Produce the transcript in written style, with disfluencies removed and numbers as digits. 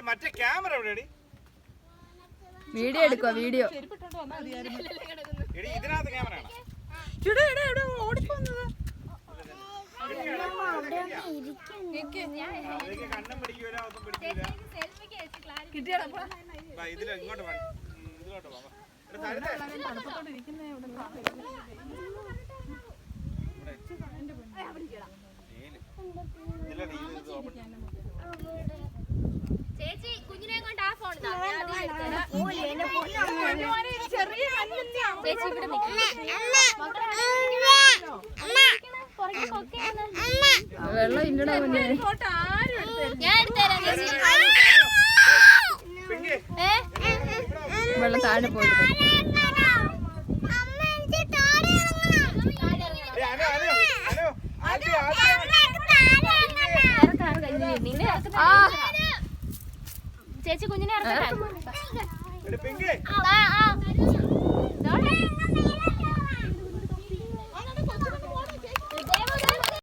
മറ്റേ camera എവിടെയാടി? Video എടുക്കുക video. ഇതിനകത്ത് ക്യാമറ ആണോ? ഓടിപ്പോന്നത് കണ്ണും പിടിക്കൂല ഒന്നും പിടിക്കൂല. ഇതിൽ ഇങ്ങോട്ട് ഇതിലോട്ട് പോകാം. ചേച്ചി കുഞ്ഞിനെ കൊണ്ട് ആ ഫോൺ ചേച്ചി ഇവിടെ വെള്ളം ഇല്ലടാ മുന്നേ. ഞാൻ എടുത്തുതരാം ചേച്ചി. വെള്ളം താഴെ പോയിട്ട് ചേച്ചി കുഞ്ഞിനെ ഇറക്കട്ടെ.